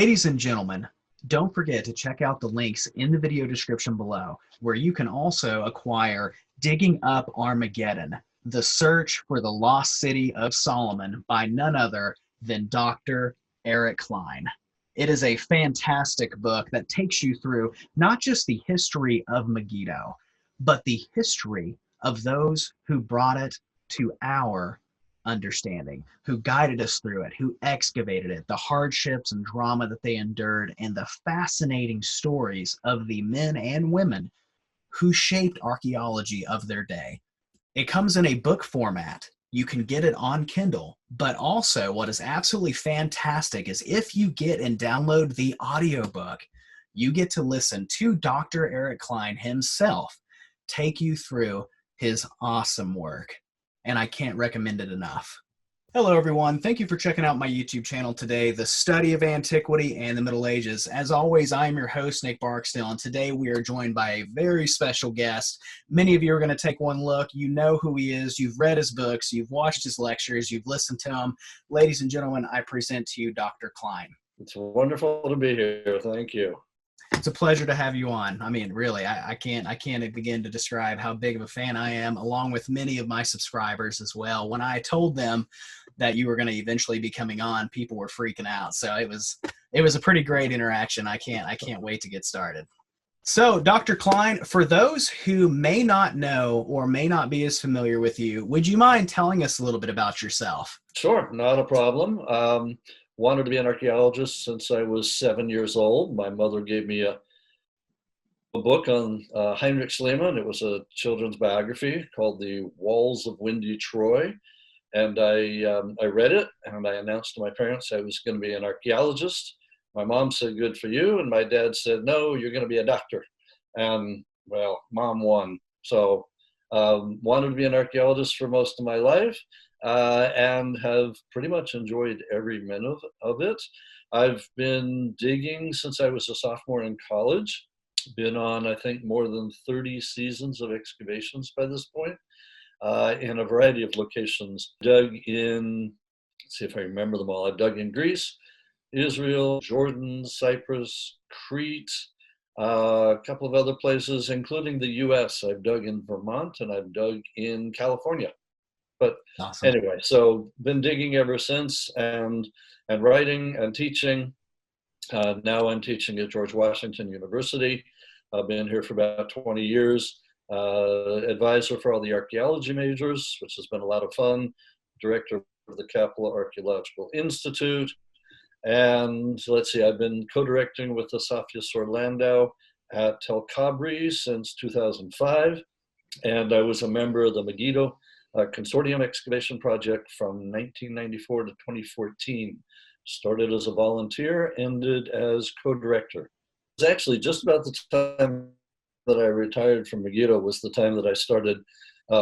Ladies and gentlemen, don't forget to check out the links in the video description below, where you can also acquire Digging Up Armageddon, the search for the lost city of Solomon by none other than Dr. Cline. It is a fantastic book that takes you through not just the history of Megiddo, but the history of those who brought it to our understanding, who guided us through it, who excavated it, the hardships and drama that they endured, and the fascinating stories of the men and women who shaped archaeology of their day. It comes in a book format. You can get it on Kindle, but also what is absolutely fantastic is if you get and download the audiobook, you get to listen to Dr. Cline himself take you through his awesome work. And I can't recommend it enough. Hello, everyone. Thank you for checking out my YouTube channel today, The Study of Antiquity and the Middle Ages. As always, I am your host, Nick Barksdale, and today we are joined by a very special guest. Many of you are going to take one look. You know who he is. You've read his books. You've watched his lectures. You've listened to him. Ladies and gentlemen, I present to you Dr. Cline. It's wonderful to be here. Thank you. It's a pleasure to have you on. I mean, really, I can't begin to describe how big of a fan I am, along with many of my subscribers as well. When I told them that you were going to eventually be coming on, people were freaking out. So it was a pretty great interaction. I can't wait to get started. So, Dr. Cline, for those who may not know or may not be as familiar with you, would you mind telling us a little bit about yourself? Sure, not a problem. Wanted to be an archaeologist since I was 7 years old. My mother gave me a book on Heinrich Schliemann. It was a children's biography called The Walls of Windy Troy. And I read it, and I announced to my parents I was going to be an archaeologist. My mom said, "Good for you." And my dad said, "No, you're going to be a doctor." And, well, mom won. So wanted to be an archaeologist for most of my life. And have pretty much enjoyed every minute of it. I've been digging since I was a sophomore in college. Been on, I think, more than 30 seasons of excavations by this point, in a variety of locations. Dug in, let's see if I remember them all. I've dug in Greece, Israel, Jordan, Cyprus, Crete, a couple of other places, including the US. I've dug in Vermont and I've dug in California. But awesome. Anyway, so been digging ever since, and writing and teaching. Now I'm teaching at George Washington University. I've been here for about 20 years. Advisor for all the archaeology majors, which has been a lot of fun. Director of the Capella Archaeological Institute. And let's see, I've been co-directing with the Sophius Orlando at Tel Kabri since 2005. And I was a member of the Megiddo Consortium excavation project from 1994 to 2014. Started as a volunteer, ended as co-director. It was actually just about the time that I retired from Megiddo was the time that I started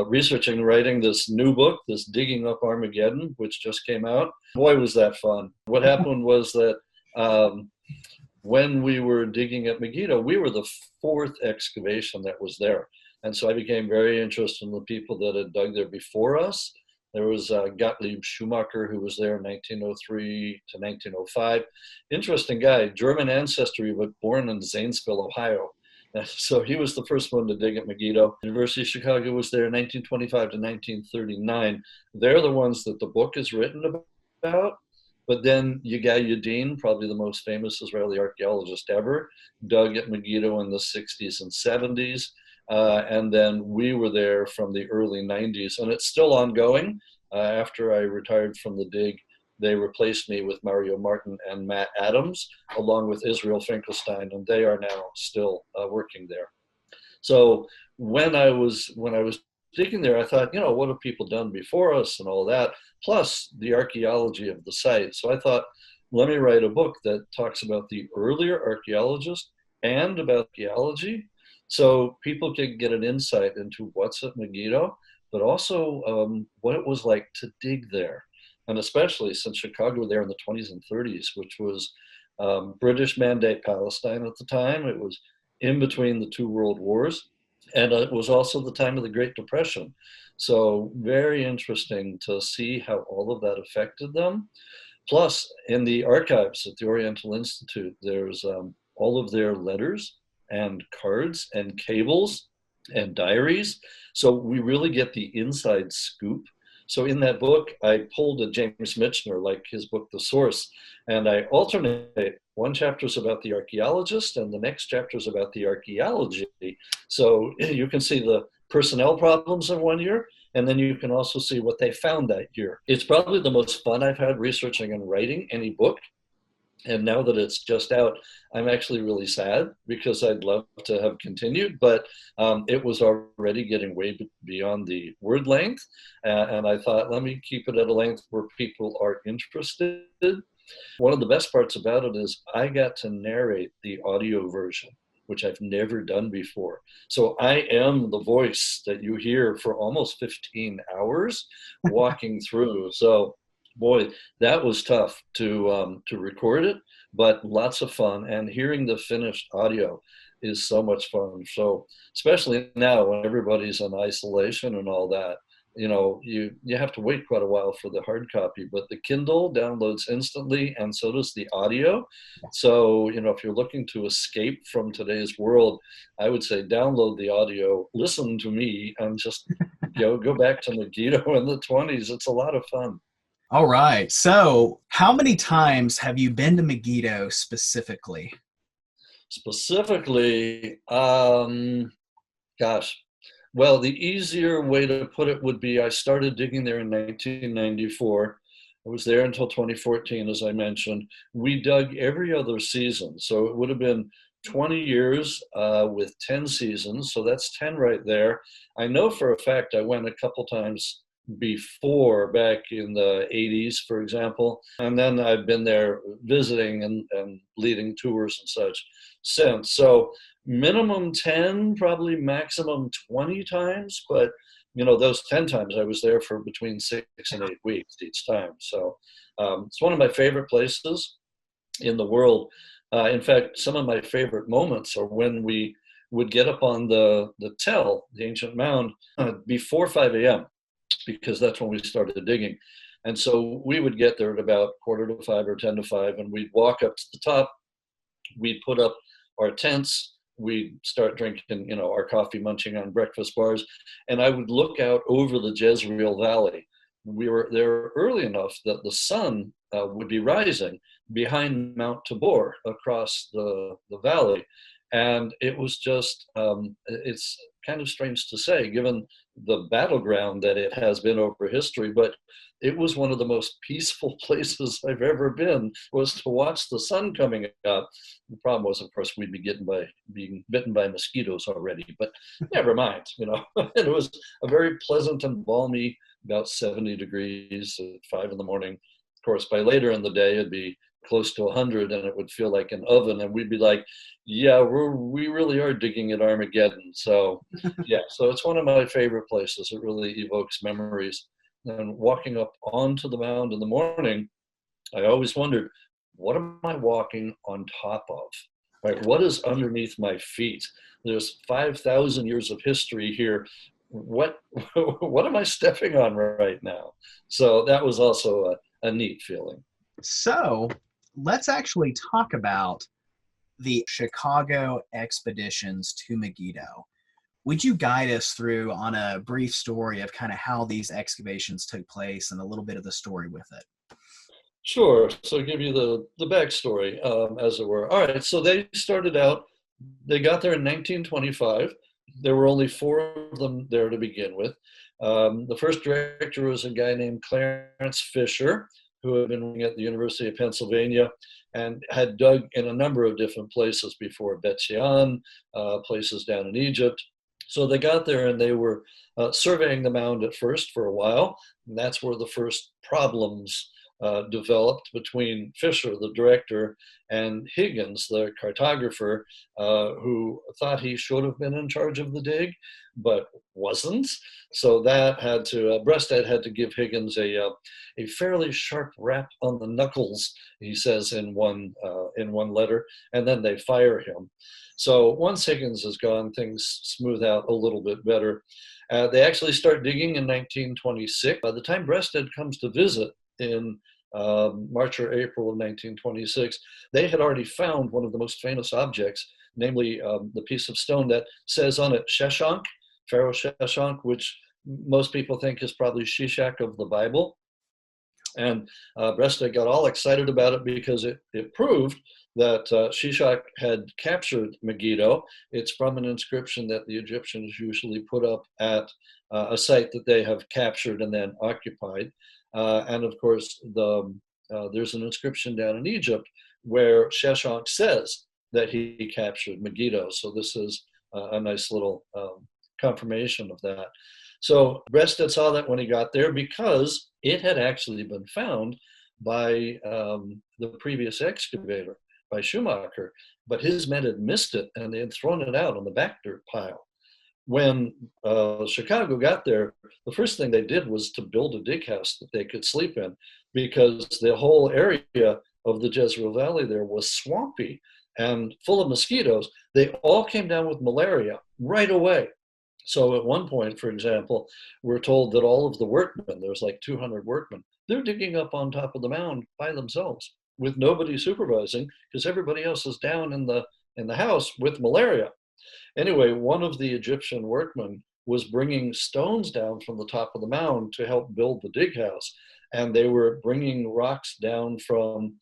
researching and writing this new book, this Digging Up Armageddon, which just came out. Boy, was that fun. What happened was that when we were digging at Megiddo, we were the fourth excavation that was there. And so I became very interested in the people that had dug there before us. There was Gottlieb Schumacher, who was there in 1903 to 1905. Interesting guy, German ancestry, but born in Zanesville, Ohio. So he was the first one to dig at Megiddo. University of Chicago was there in 1925 to 1939. They're the ones that the book is written about. But then Yigai Yadin, probably the most famous Israeli archaeologist ever, dug at Megiddo in the 60s and 70s. And then we were there from the early 90s, and it's still ongoing. After I retired from the dig, they replaced me with Mario Martin and Matt Adams, along with Israel Finkelstein, and they are now still working there. So when I was digging there, I thought, what have people done before us and all that, plus the archaeology of the site. So I thought, let me write a book that talks about the earlier archaeologists and about archaeology, so people can get an insight into what's at Megiddo, but also what it was like to dig there. And especially since Chicago were there in the 20s and 30s, which was British Mandate Palestine at the time. It was in between the two world wars. And it was also the time of the Great Depression. So very interesting to see how all of that affected them. Plus, in the archives at the Oriental Institute, there's all of their letters and cards and cables and diaries. So we really get the inside scoop. So in that book, I pulled a James Michener, like his book, The Source, and I alternate. One chapter is about the archaeologist, and the next chapter is about the archaeology. So you can see the personnel problems in one year, and then you can also see what they found that year. It's probably the most fun I've had researching and writing any book. And now that it's just out, I'm actually really sad because I'd love to have continued, but it was already getting way beyond the word length. And I thought, let me keep it at a length where people are interested. One of the best parts about it is I got to narrate the audio version, which I've never done before. So I am the voice that you hear for almost 15 hours walking through. So boy, that was tough to record it, but lots of fun. And hearing the finished audio is so much fun. So especially now when everybody's in isolation and all that, you have to wait quite a while for the hard copy, but the Kindle downloads instantly, and so does the audio. So if you're looking to escape from today's world, I would say download the audio, listen to me, and just go back to Megiddo in the 20s. It's a lot of fun. All right. So, how many times have you been to Megiddo specifically? Specifically, gosh, well, the easier way to put it would be I started digging there in 1994. I was there until 2014, as I mentioned. We dug every other season, so it would have been 20 years with 10 seasons, so that's 10 right there. I know for a fact I went a couple times before, back in the 80s, for example. And then I've been there visiting and leading tours and such since. So minimum 10, probably maximum 20 times. But, those 10 times I was there for between 6 and 8 weeks each time. So it's one of my favorite places in the world. In fact, some of my favorite moments are when we would get up on the tell, the ancient mound, before 5 a.m. because that's when we started digging. And so we would get there at about 4:45 or 10:05, and we'd walk up to the top. We'd put up our tents. We'd start drinking, our coffee, munching on breakfast bars. And I would look out over the Jezreel Valley. We were there early enough that the sun would be rising behind Mount Tabor across the valley. And it was just, it's kind of strange to say, given the battleground that it has been over history, but it was one of the most peaceful places I've ever been, was to watch the sun coming up. The problem was, of course, we'd be being bitten by mosquitoes already, but never mind, It was a very pleasant and balmy, about 70 degrees at 5 in the morning. Of course, by later in the day, it'd be close to 100 and it would feel like an oven, and we'd be like, yeah, we really are digging at Armageddon. So yeah, so it's one of my favorite places. It really evokes memories. And walking up onto the mound in the morning, I always wondered, what am I walking on top of? Right? What is underneath my feet? There's 5,000 years of history here. What am I stepping on right now? So that was also a neat feeling. So, let's actually talk about the Chicago expeditions to Megiddo. Would you guide us through on a brief story of kind of how these excavations took place and a little bit of the story with it? Sure. So I'll give you the backstory, as it were. All right. So they started out, they got there in 1925. There were only 4 of them there to begin with. The first director was a guy named Clarence Fisher, who had been working at the University of Pennsylvania and had dug in a number of different places before, Bet Shean, places down in Egypt. So they got there and they were surveying the mound at first for a while. And that's where the first problems developed between Fisher, the director, and Higgins, the cartographer, who thought he should have been in charge of the dig, but wasn't. So that had to, Breasted had to give Higgins a fairly sharp rap on the knuckles, he says in one letter, and then they fire him. So once Higgins is gone, things smooth out a little bit better. They actually start digging in 1926. By the time Breasted comes to visit in March or April of 1926, they had already found one of the most famous objects, namely the piece of stone that says on it Sheshonk, Pharaoh Sheshonk, which most people think is probably Shishak of the Bible. And Breasted got all excited about it because it proved that Shishak had captured Megiddo. It's from an inscription that the Egyptians usually put up at a site that they have captured and then occupied. And of course, there's an inscription down in Egypt where Sheshonk says that he captured Megiddo. So this is a nice little confirmation of that. So Breasted saw that when he got there because it had actually been found by the previous excavator, by Schumacher, but his men had missed it and they had thrown it out on the back dirt pile. When Chicago got there, the first thing they did was to build a dig house that they could sleep in because the whole area of the Jezreel Valley there was swampy and full of mosquitoes. They all came down with malaria right away. So at one point, for example, we're told that all of the workmen, there's like 200 workmen, they're digging up on top of the mound by themselves with nobody supervising because everybody else is down in the house with malaria. Anyway, one of the Egyptian workmen was bringing stones down from the top of the mound to help build the dig house. And they were bringing rocks down from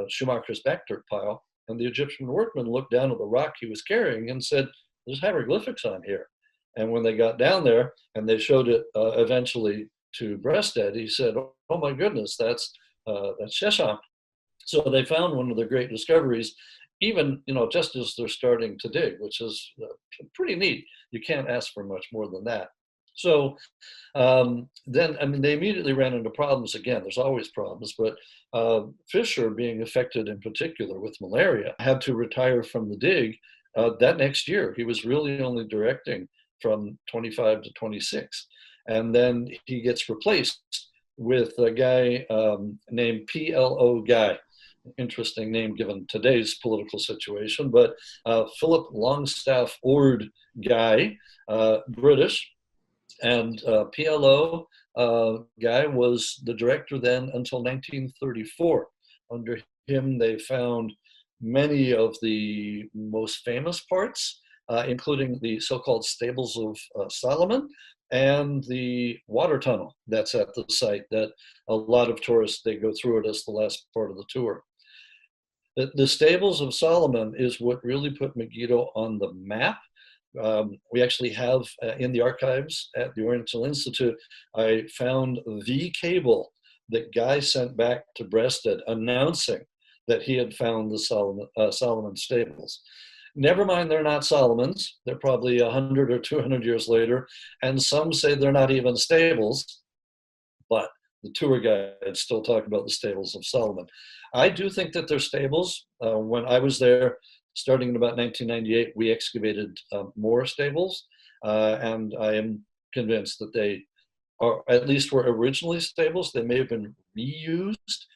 Schumacher's back dirt pile. And the Egyptian workman looked down at the rock he was carrying and said, "There's hieroglyphics on here." And when they got down there and they showed it eventually to Breasted, he said, "Oh my goodness, that's Sheshonk." So they found one of the great discoveries, even just as they're starting to dig, which is pretty neat. You can't ask for much more than that. So then, I mean, they immediately ran into problems again. There's always problems, but Fisher, being affected in particular with malaria, had to retire from the dig that next year. He was really only directing from 25 to 26. And then he gets replaced with a guy named PLO Guy. Interesting name given today's political situation, but Philip Longstaff Ord Guy, British, and PLO Guy was the director then until 1934. Under him, they found many of the most famous parts, including the so-called Stables of Solomon and the water tunnel that's at the site that a lot of tourists, they go through it as the last part of the tour. The Stables of Solomon is what really put Megiddo on the map. We actually have in the archives at the Oriental Institute, I found the cable that Guy sent back to Breasted announcing that he had found the Solomon Stables. Never mind, they're not Solomon's. They're probably 100 or 200 years later, and some say they're not even stables, but the tour guides still talk about the Stables of Solomon. I do think that they're stables. When I was there, starting in about 1998, we excavated more stables, and I am convinced that they are, at least were originally stables. They may have been reused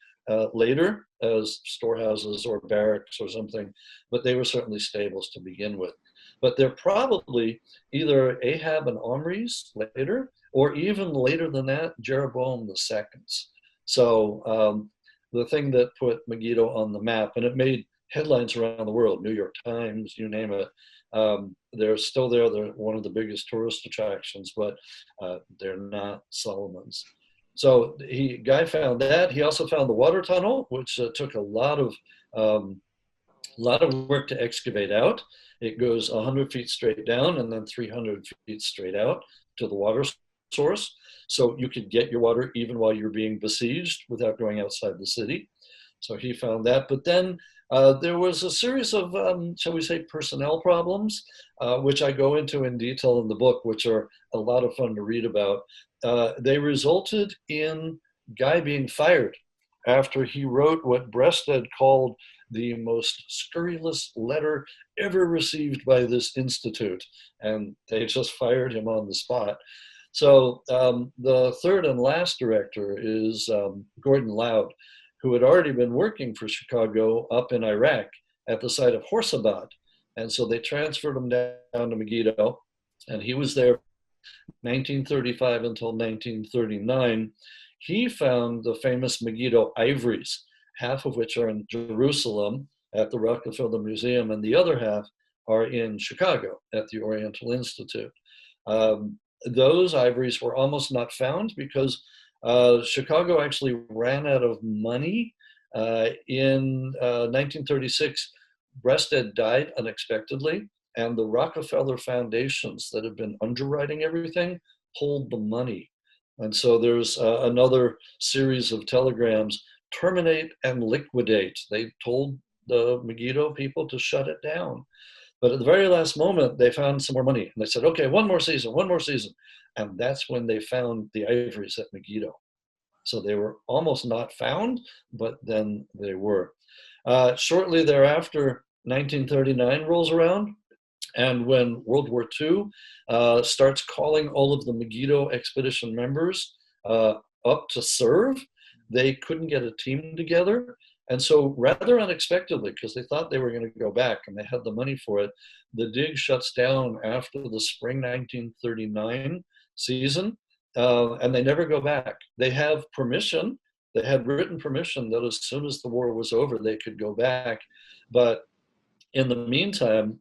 later as storehouses or barracks or something, but they were certainly stables to begin with. But they're probably either Ahab and Omri's later, or even later than that, Jeroboam II's. So the thing that put Megiddo on the map, and it made headlines around the world, New York Times, you name it. They're still there. They're one of the biggest tourist attractions, but they're not Solomon's. So Guy found that. He also found the water tunnel, which took a lot of work to excavate out. It goes 100 feet straight down and then 300 feet straight out to the water source. So you could get your water even while you're being besieged without going outside the city. So he found that. But then there was a series of, shall we say, personnel problems, which I go into in detail in the book, which are a lot of fun to read about. They resulted in Guy being fired after he wrote what Breasted called the most scurrilous letter ever received by this institute. And they just fired him on the spot. So the third and last director is Gordon Loud, who had already been working for Chicago up in Iraq at the site of Horsabad. And so they transferred him down to Megiddo, and he was there 1935 until 1939. he found the famous Megiddo ivories, half of which are in Jerusalem at the Rockefeller Museum, and the other half are in Chicago at the Oriental Institute. Those ivories were almost not found because Chicago actually ran out of money. In 1936, Breasted died unexpectedly, and the Rockefeller foundations that have been underwriting everything pulled the money. And so there's another series of telegrams: terminate and liquidate. They told the Megiddo people to shut it down. But at the very last moment, they found some more money. And they said, okay, one more season, one more season. And that's when they found the ivories at Megiddo. So they were almost not found, but then they were. Shortly thereafter, 1939 rolls around. And when World War II starts calling all of the Megiddo expedition members up to serve, they couldn't get a team together. And so rather unexpectedly, because they thought they were going to go back and they had the money for it, the dig shuts down after the spring 1939 season, and they never go back. They have permission. They had written permission that as soon as the war was over, they could go back. But in the meantime,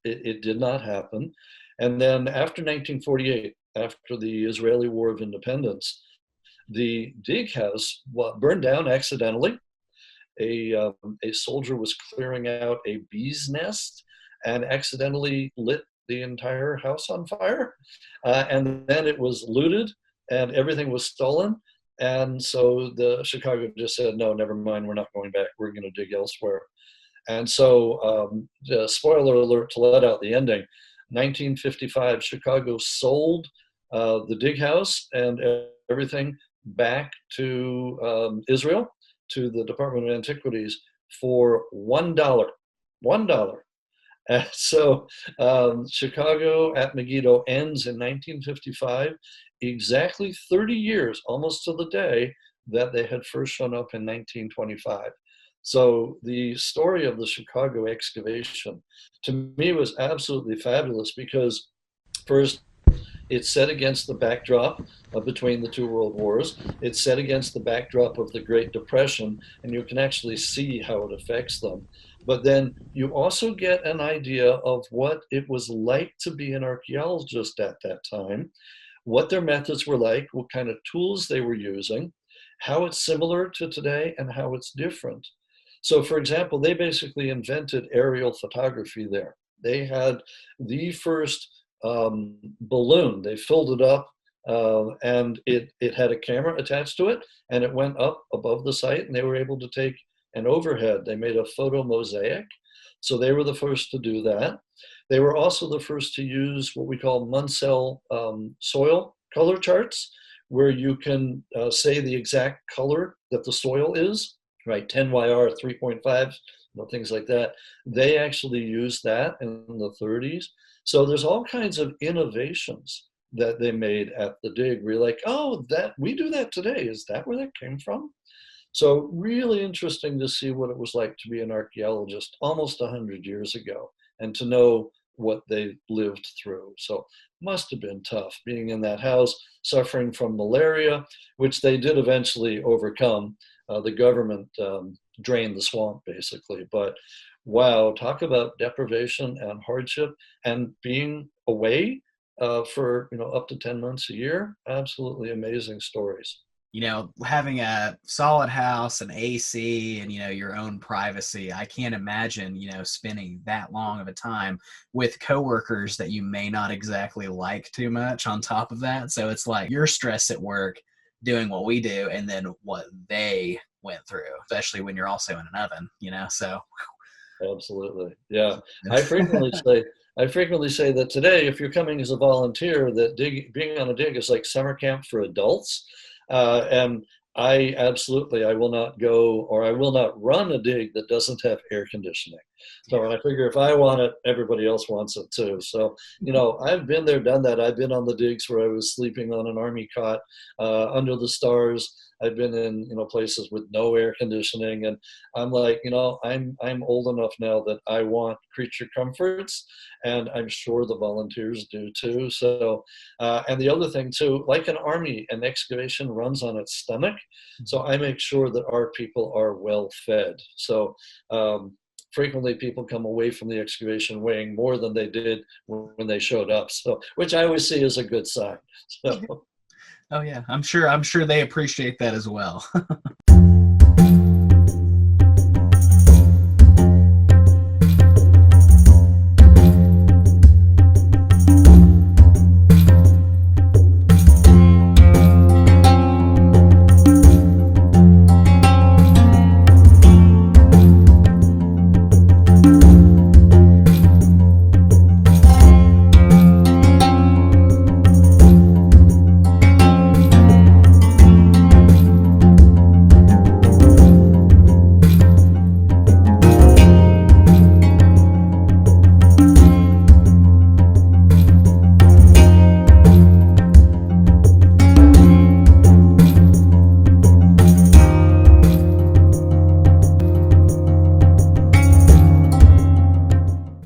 it did not happen. And then after 1948, after the Israeli War of Independence, the dig house burned down accidentally. A soldier was clearing out a bee's nest and accidentally lit the entire house on fire. And then it was looted and everything was stolen. And so the Chicago just said, no, never mind, we're not going back. We're going to dig elsewhere. And so, spoiler alert to let out the ending, 1955, Chicago sold the dig house and everything back to Israel, to the Department of Antiquities for $1. $1. And so Chicago at Megiddo ends in 1955, exactly 30 years, almost to the day that they had first shown up in 1925. So the story of the Chicago excavation, to me, was absolutely fabulous because first, it's set against the backdrop of between the two world wars. It's set against the backdrop of the Great Depression, and you can actually see how it affects them. But then you also get an idea of what it was like to be an archaeologist at that time, what their methods were like, what kind of tools they were using, how it's similar to today, and how it's different. So, for example, they basically invented aerial photography there. They had the first balloon. They filled it up and it had a camera attached to it, and it went up above the site, and they were able to take an overhead. They made a photo mosaic. So they were the first to do that. They were also the first to use what we call Munsell soil color charts, where you can say the exact color that the soil is, right? 10YR, 3.5, things like that. They actually used that in the 30s. So there's all kinds of innovations that they made at the dig. We're like, oh, that we do that today. Is that where that came from? So really interesting to see what it was like to be an archaeologist almost 100 years ago and to know what they lived through. So must have been tough being in that house, suffering from malaria, which they did eventually overcome. The government drained the swamp basically, but wow, talk about deprivation and hardship and being away for up to 10 months a year. Absolutely amazing stories. Having a solid house and AC and, your own privacy, I can't imagine, spending that long of a time with coworkers that you may not exactly like too much on top of that. So it's like your stress at work doing what we do and then what they went through, especially when you're also in an oven, so. Absolutely. Yeah. I frequently say that today, if you're coming as a volunteer, that being on a dig is like summer camp for adults. And I will not go, or I will not run a dig that doesn't have air conditioning. So, and I figure if I want it, everybody else wants it too. So, I've been there, done that. I've been on the digs where I was sleeping on an army cot under the stars. I've been in, places with no air conditioning, and I'm like, I'm old enough now that I want creature comforts, and I'm sure the volunteers do too. So, and the other thing too, like an army, an excavation runs on its stomach. So I make sure that our people are well fed. So frequently people come away from the excavation weighing more than they did when they showed up. So, which I always see as a good sign. So. Oh yeah, I'm sure they appreciate that as well.